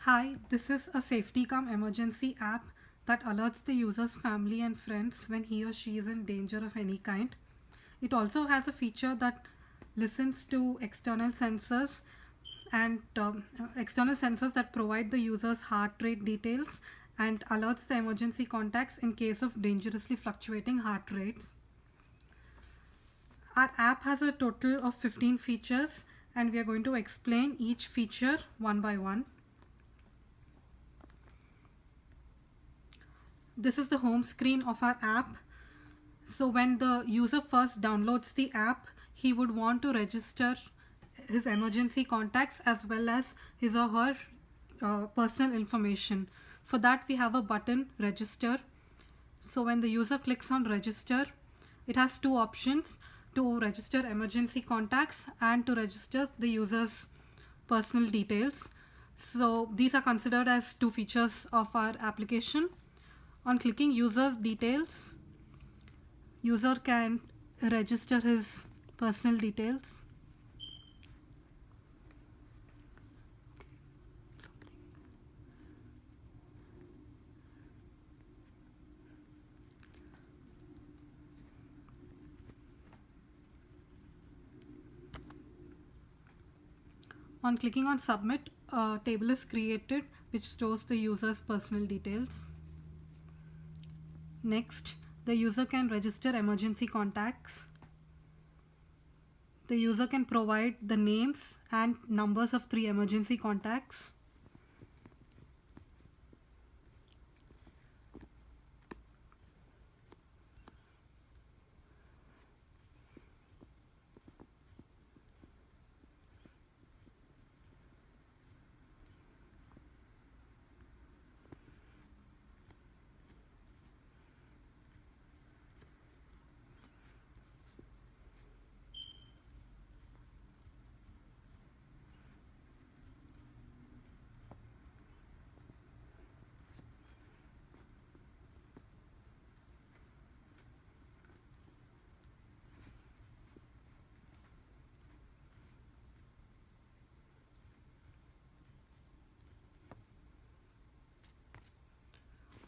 Hi, this is a safety cum emergency app that alerts the user's family and friends when he or she is in danger of any kind. It also has a feature that listens to external sensors that provide the user's heart rate details and alerts the emergency contacts in case of dangerously fluctuating heart rates. Our app has a total of 15 features and we are going to explain each feature one by one. This is the home screen of our app. So when the user first downloads the app, he would want to register his emergency contacts as well as his or her personal information. For that we have a button, register. So when the user clicks on register, it has two options: to register emergency contacts and to register the user's personal details. So these are considered as two features of our application. On clicking user's details, user can register his personal details. On clicking on submit, a table is created which stores the user's personal details. Next, the user can register emergency contacts. The user can provide the names and numbers of 3 emergency contacts.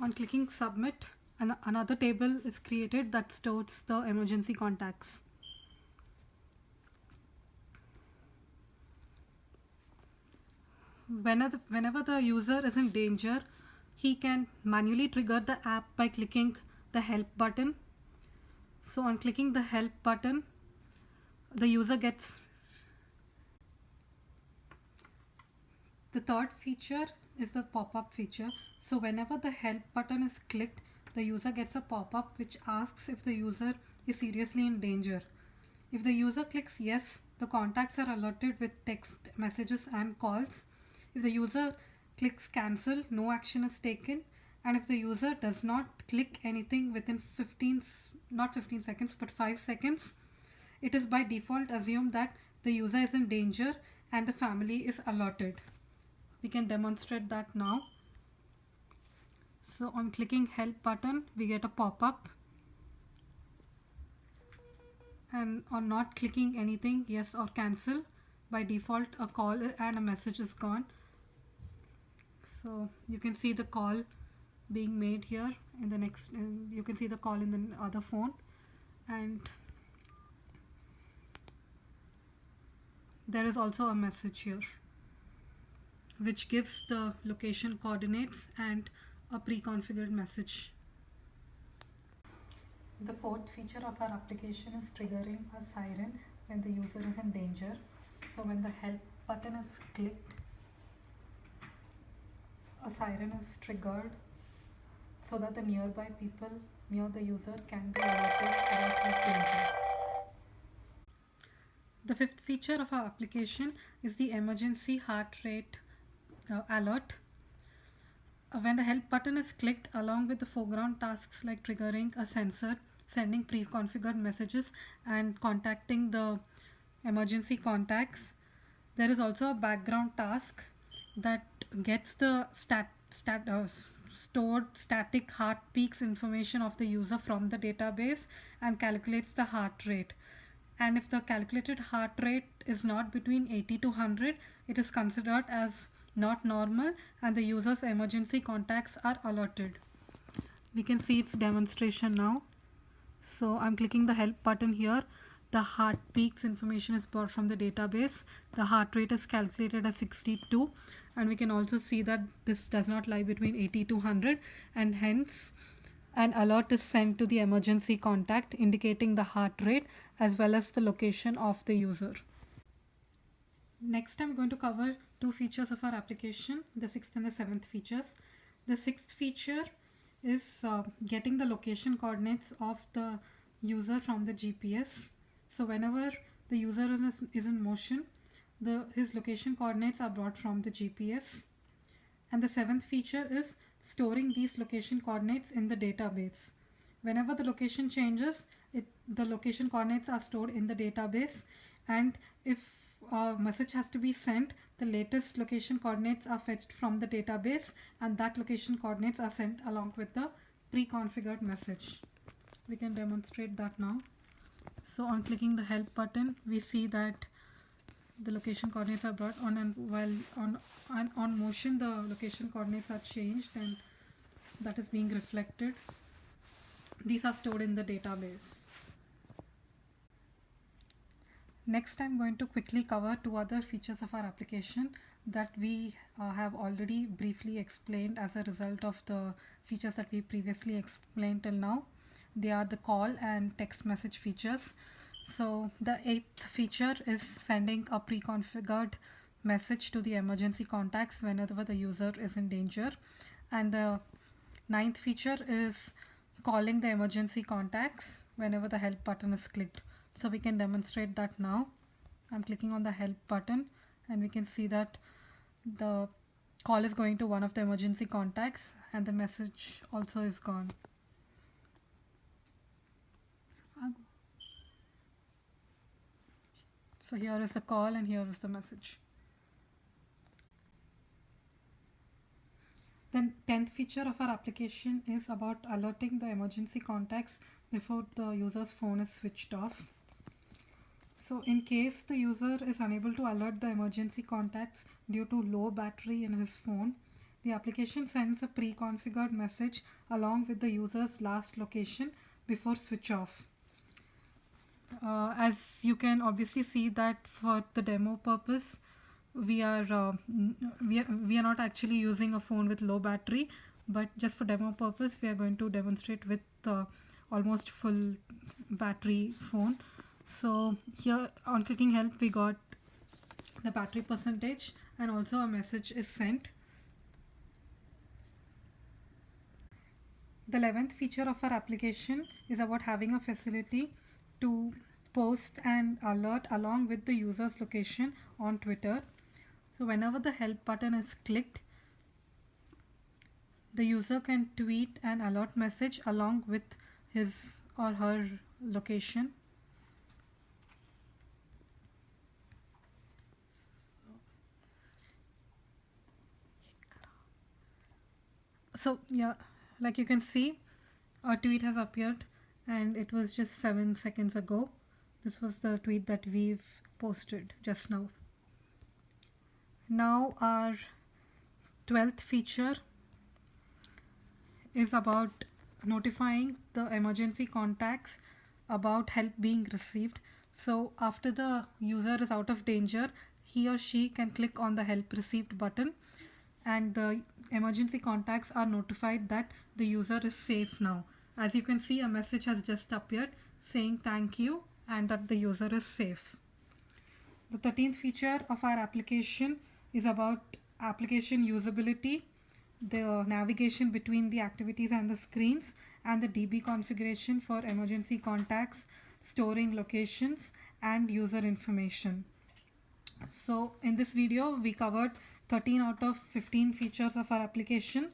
On clicking submit, another table is created that stores the emergency contacts. Whenever the user is in danger, he can manually trigger the app by clicking the help button. So on clicking the help button, the user gets the third feature is the pop-up feature. So whenever the help button is clicked, the user gets a pop-up which asks if the user is seriously in danger. If the user clicks yes, the contacts are alerted with text messages and calls. If the user clicks cancel, no action is taken. And if the user does not click anything within not 15 seconds, but 5 seconds, it is by default assumed that the user is in danger and the family is alerted. We can demonstrate that now. So on clicking help button, we get a pop-up. And on not clicking anything, yes or cancel, by default a call and a message is gone. So you can see the call being made here in the next, you can see the call in the other phone, and there is also a message here which gives the location coordinates and a pre-configured message. The fourth feature of our application is triggering a siren when the user is in danger. So when the help button is clicked, a siren is triggered so that the nearby people near the user can be alerted about his danger. The fifth feature of our application is the emergency heart rate alert. When the help button is clicked, along with the foreground tasks like triggering a sensor, sending pre-configured messages, and contacting the emergency contacts, there is also a background task that gets the stored static heart peaks information of the user from the database and calculates the heart rate. And if the calculated heart rate is not between 80 to 100, it is considered as not normal, and the user's emergency contacts are alerted. We can see its demonstration now. So I'm clicking the help button here. The heart peaks information is brought from the database. The heart rate is calculated as 62, and we can also see that this does not lie between 80 to 100, and hence an alert is sent to the emergency contact indicating the heart rate as well as the location of the user. Next, I'm going to cover two features of our application, the sixth and the seventh features. The sixth feature is getting the location coordinates of the user from the GPS. So whenever the user is in motion, his location coordinates are brought from the GPS. And the seventh feature is storing these location coordinates in the database. Whenever the location changes, the location coordinates are stored in the database, and if a message has to be sent, the latest location coordinates are fetched from the database, and that location coordinates are sent along with the pre-configured message. We can demonstrate that now. So on clicking the help button, we see that the location coordinates are brought on, and while on motion the location coordinates are changed, and that is being reflected. These are stored in the database. Next, I'm going to quickly cover two other features of our application that we have already briefly explained as a result of the features that we previously explained till now. They are the call and text message features. So the eighth feature is sending a pre-configured message to the emergency contacts whenever the user is in danger. And the ninth feature is calling the emergency contacts whenever the help button is clicked. So we can demonstrate that now. I'm clicking on the help button, and we can see that the call is going to one of the emergency contacts and the message also is gone. So here is the call and here is the message. Then 10th feature of our application is about alerting the emergency contacts before the user's phone is switched off. So in case the user is unable to alert the emergency contacts due to low battery in his phone, the application sends a pre-configured message along with the user's last location before switch off. As you can obviously see that for the demo purpose, we are not actually using a phone with low battery, but just for demo purpose we are going to demonstrate with almost full battery phone. So here on clicking help, we got the battery percentage and also a message is sent. The 11th feature of our application is about having a facility to post an alert along with the user's location on Twitter. So whenever the help button is clicked, the user can tweet an alert message along with his or her location. So yeah, like you can see, a tweet has appeared and it was just 7 seconds ago. This was the tweet that we've posted just now. Now our 12th feature is about notifying the emergency contacts about help being received. So after the user is out of danger, he or she can click on the help received button, and the emergency contacts are notified that the user is safe now. As you can see, a message has just appeared saying thank you and that the user is safe. The 13th feature of our application is about application usability, the navigation between the activities and the screens, and the DB configuration for emergency contacts, storing locations, and user information. So in this video, we covered 13 out of 15 features of our application.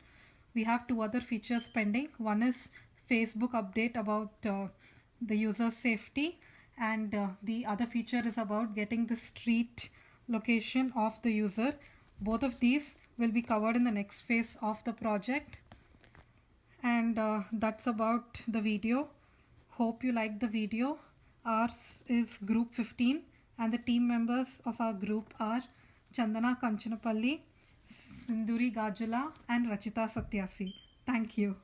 We have two other features pending. One is Facebook update about the user safety, and the other feature is about getting the street location of the user. Both of these will be covered in the next phase of the project. And that's about the video. Hope you liked the video. Ours is group 15 and the team members of our group are Chandana Kanchanapalli, Sinduri Gajula and Rachita Satyasi. Thank you.